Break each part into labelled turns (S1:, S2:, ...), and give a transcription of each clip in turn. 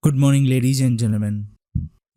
S1: Good morning, ladies and gentlemen.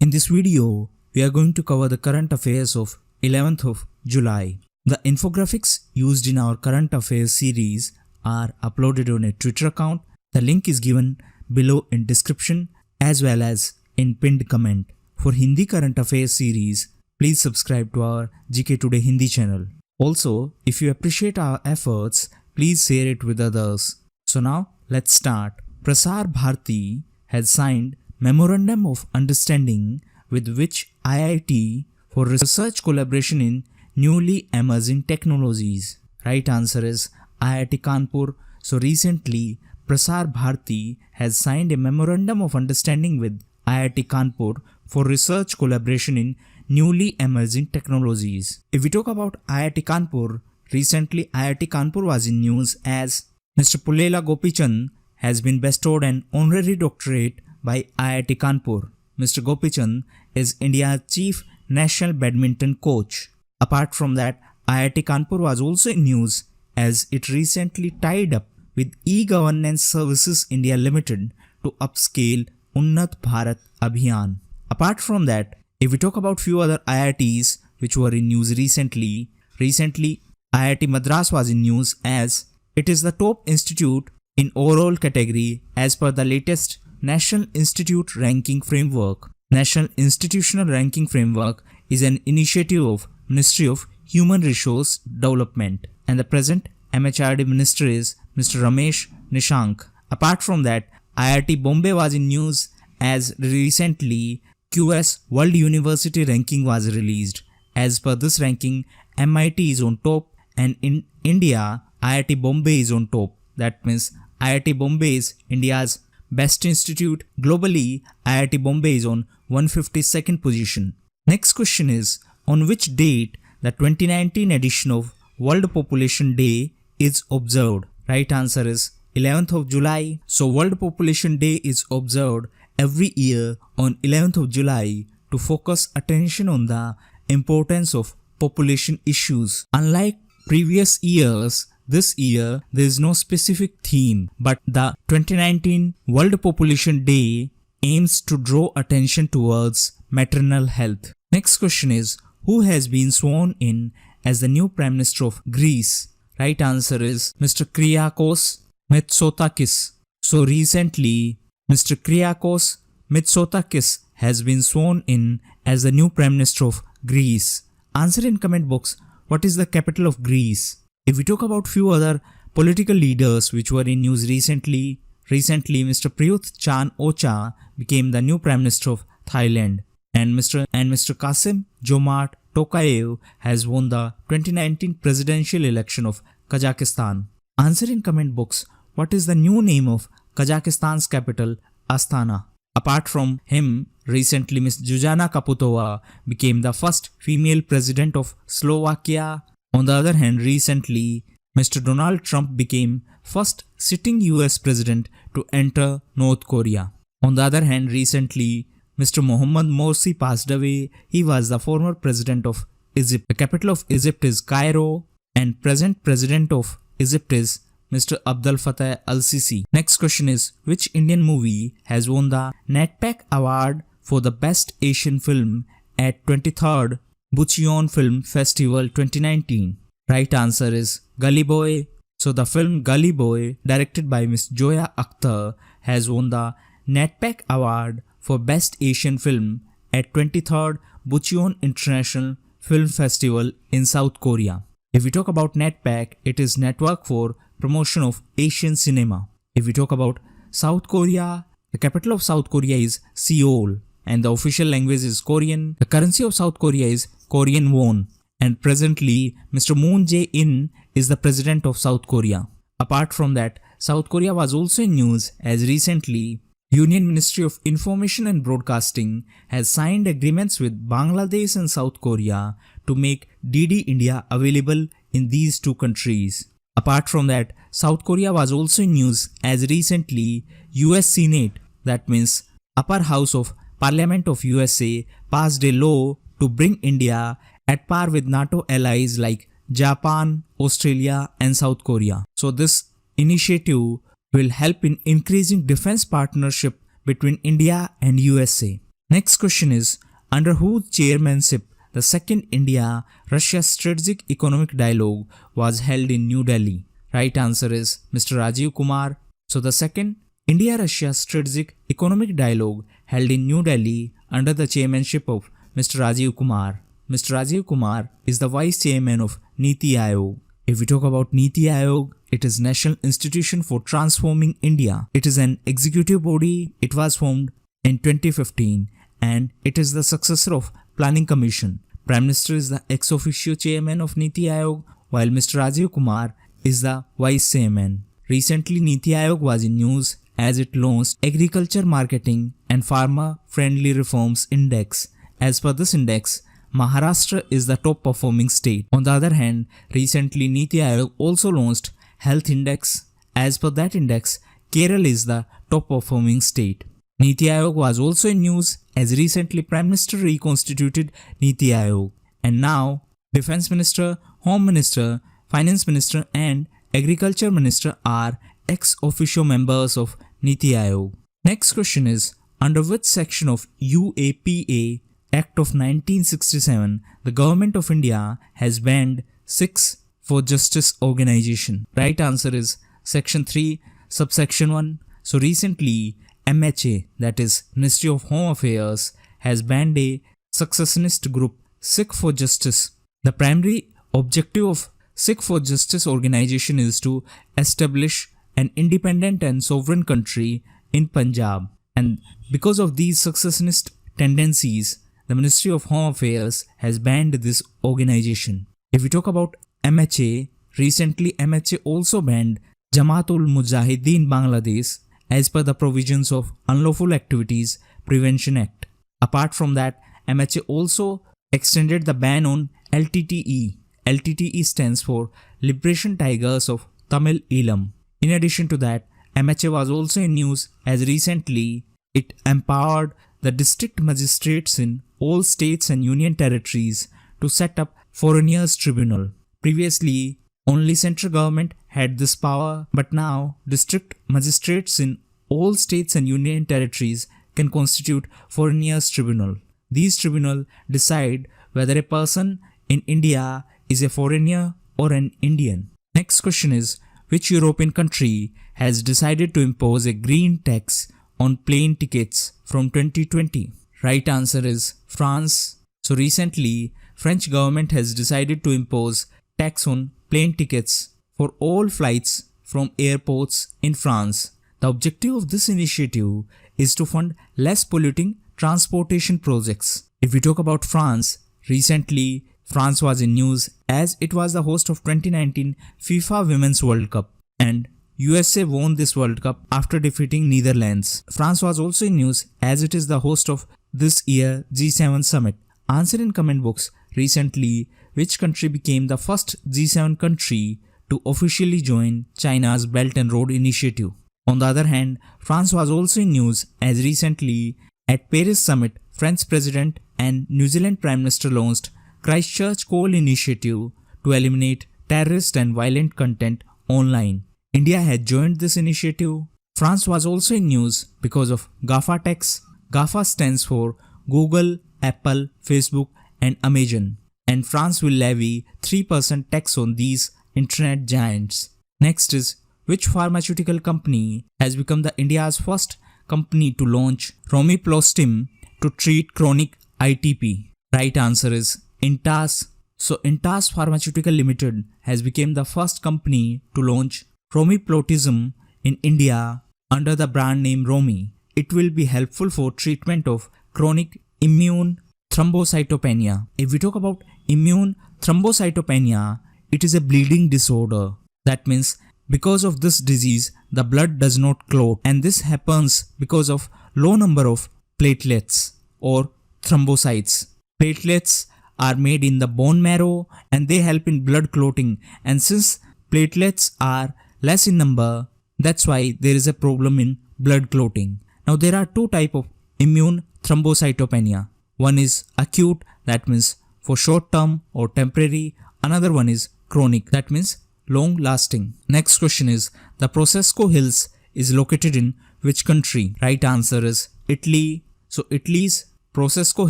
S1: In this video, we are going to cover the current affairs of 11th of July. The infographics used in our current affairs series are uploaded on a Twitter account. The link is given below in description as well as in pinned comment. For Hindi current affairs series, please subscribe to our GKToday Hindi channel. Also, if you appreciate our efforts, please share it with others. So now, let's start. Prasar Bharati has signed Memorandum of Understanding with which IIT for research collaboration in newly emerging technologies. Right answer is IIT Kanpur. So recently, Prasar Bharati has signed a Memorandum of Understanding with IIT Kanpur for research collaboration in newly emerging technologies. If we talk about IIT Kanpur, recently IIT Kanpur was in news as Mr. Pullela Gopichand has been bestowed an honorary doctorate by IIT Kanpur. Mr. Gopichand is India's chief national badminton coach. Apart from that, IIT Kanpur was also in news as it recently tied up with e-Governance Services India Limited to upscale Unnat Bharat Abhiyan. Apart from that, if we talk about few other IITs which were in news recently IIT Madras was in news as it is the top institute in overall category as per the latest National Institute Ranking Framework. National Institutional Ranking Framework is an initiative of Ministry of Human Resource Development and the present MHRD Minister is Mr. Ramesh Nishank. Apart from that, IIT Bombay was in news as recently QS World University Ranking was released. As per this ranking, MIT is on top and in India, IIT Bombay is on top. That means IIT Bombay is India's best institute. Globally, IIT Bombay is on 152nd position. Next question is, on which date the 2019 edition of World Population Day is observed? Right answer is 11th of July. So World Population Day is observed every year on 11th of July to focus attention on the importance of population issues. Unlike previous years, this year there is no specific theme, but the 2019 World Population Day aims to draw attention towards maternal health. Next question is, who has been sworn in as the new Prime Minister of Greece? Right answer is Mr. Kyriakos Mitsotakis. So recently, Mr. Kyriakos Mitsotakis has been sworn in as the new Prime Minister of Greece. Answer in comment box, what is the capital of Greece? If we talk about few other political leaders which were in news recently Mr. Prayut Chan-o-cha became the new Prime Minister of Thailand and Mr. Kasim Jomart Tokayev has won the 2019 presidential election of Kazakhstan. Answer in comment box, what is the new name of Kazakhstan's capital Astana? Apart from him, recently Ms. Zuzana Kaputova became the first female president of Slovakia. On the other hand, recently, Mr. Donald Trump became first sitting US president to enter North Korea. On the other hand, recently, Mr. Mohammad Morsi passed away. He was the former president of Egypt. The capital of Egypt is Cairo and present president of Egypt is Mr. Abdel Fattah al-Sisi. Next question is, which Indian movie has won the Netback Award for the Best Asian Film at 23rd Bucheon Film Festival 2019? Right answer is Gully Boy. So the film Gully Boy, directed by Ms. Zoya Akhtar, has won the Netback Award for Best Asian Film at 23rd Bucheon International Film Festival in South Korea. If we talk about Netback, it is Network for Promotion of Asian Cinema. If we talk about South Korea, the capital of South Korea is Seoul and the official language is Korean. The currency of South Korea is Korean won and presently Mr. Moon Jae-in is the president of South Korea. Apart from that, South Korea was also in news as recently Union Ministry of Information and Broadcasting has signed agreements with Bangladesh and South Korea to make DD India available in these two countries. Apart from that, South Korea was also in news as recently US Senate, that means Upper House of Parliament of USA, passed a law to bring India at par with NATO allies like Japan, Australia and South Korea. So this initiative will help in increasing defense partnership between India and USA. Next question is, under whose chairmanship the second India-Russia Strategic Economic Dialogue was held in New Delhi? Right answer is Mr. Rajiv Kumar. So the second India-Russia Strategic Economic Dialogue held in New Delhi under the chairmanship of Mr. Rajiv Kumar. Mr. Rajiv Kumar is the vice chairman of Niti Aayog. If we talk about Niti Aayog, it is National Institution for Transforming India. It is an executive body. It was formed in 2015 and it is the successor of Planning Commission. Prime Minister is the ex officio chairman of Niti Aayog, while Mr. Rajiv Kumar is the vice chairman. Recently, Niti Aayog was in news as it launched Agriculture Marketing and Farmer Friendly Reforms Index. As per this index, Maharashtra is the top performing state. On the other hand, recently Niti Aayog also launched Health Index. As per that index, Kerala is the top performing state. Niti Aayog was also in news as recently Prime Minister reconstituted Niti Aayog, and now Defense Minister, Home Minister, Finance Minister and Agriculture Minister are ex officio members of Niti Aayog. Next question is, under which section of UAPA Act of 1967 the Government of India has banned Sikhs for Justice organization? Right answer is Section 3, Subsection 1. So recently MHA, that is Ministry of Home Affairs, has banned a successionist group, Sikh for Justice. The primary objective of Sikh for Justice organization is to establish an independent and sovereign country in Punjab, and because of these successionist tendencies, the Ministry of Home Affairs has banned this organization. If we talk about MHA, recently MHA also banned Jamaatul Mujahideen Bangladesh as per the provisions of Unlawful Activities Prevention Act. Apart from that, MHA also extended the ban on LTTE. LTTE stands for Liberation Tigers of Tamil Eelam. In addition to that, MHA was also in news as recently it empowered the district magistrates in all states and union territories to set up foreigners tribunal. Previously, only central government had this power, but now district magistrates in all states and union territories can constitute foreigners tribunal. These tribunal decide whether a person in India is a foreigner or an Indian. Next question is, which European country has decided to impose a green tax on plane tickets from 2020? Right answer is France. So recently, French government has decided to impose tax on plane tickets for all flights from airports in France. The objective of this initiative is to fund less polluting transportation projects. If we talk about France, recently France was in news as it was the host of 2019 FIFA Women's World Cup and USA won this World Cup after defeating Netherlands. France was also in news as it is the host of this year G7 summit. Answer in comment box recently which country became the first G7 country to officially join China's Belt and Road Initiative. On the other hand, France was also in news as recently at Paris summit French President and New Zealand Prime Minister launched Christchurch Coal Initiative to eliminate terrorist and violent content online. India had joined this initiative. France was also in news because of GAFA tax. GAFA stands for Google, Apple, Facebook and Amazon, and France will levy 3% tax on these internet giants. Next is, which pharmaceutical company has become the India's first company to launch Romiflostim to treat chronic ITP? Right answer is Intas. So Intas Pharmaceutical Limited has become the first company to launch Romiflostim in India under the brand name Romi. It will be helpful for treatment of chronic immune thrombocytopenia. If we talk about immune thrombocytopenia, it is a bleeding disorder. That means because of this disease, the blood does not clot, and this happens because of low number of platelets or thrombocytes. Platelets are made in the bone marrow and they help in blood clotting, and since platelets are less in number, that's why there is a problem in blood clotting. Now there are two types of immune thrombocytopenia. One is acute, that means for short term or temporary. Another one is chronic, that means long lasting. Next question is, the Prosecco Hills is located in which country? Right answer is Italy. So Italy's Prosecco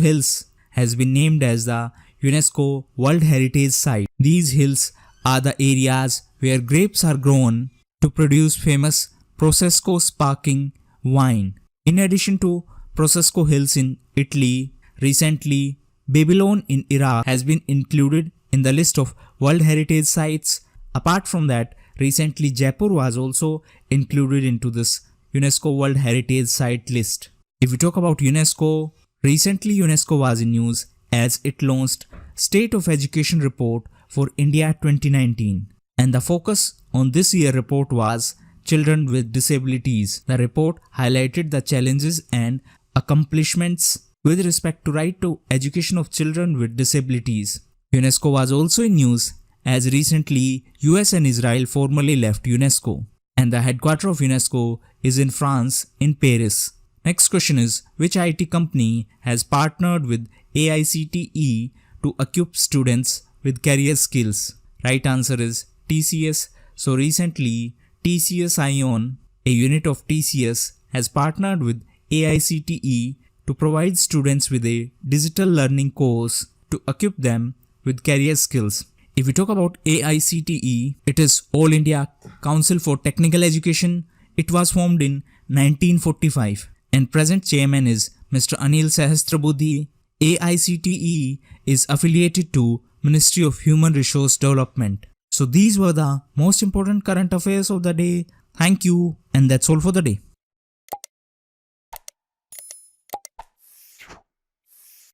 S1: Hills has been named as the UNESCO World Heritage Site. These hills are the areas where grapes are grown to produce famous Prosecco sparkling wine. In addition to Prosecco Hills in Italy, recently Babylon in Iraq has been included in the list of World Heritage Sites. Apart from that, recently Jaipur was also included into this UNESCO World Heritage Site list. If we talk about UNESCO, recently UNESCO was in news as it launched State of Education Report for India 2019. And the focus on this year report was children with disabilities. The report highlighted the challenges and accomplishments with respect to right to education of children with disabilities. UNESCO was also in news as recently US and Israel formally left UNESCO, and the headquarters of UNESCO is in France in Paris. Next question is, which IT company has partnered with AICTE to equip students with career skills? Right answer is TCS. So recently TCS Ion, a unit of TCS, has partnered with AICTE to provide students with a digital learning course to equip them with career skills. If we talk about AICTE, it is All India Council for Technical Education. It was formed in 1945 and present chairman is Mr. Anil Sahasrabuddhe. AICTE is affiliated to Ministry of Human Resource Development. So these were the most important current affairs of the day. Thank you, and that's all for the day.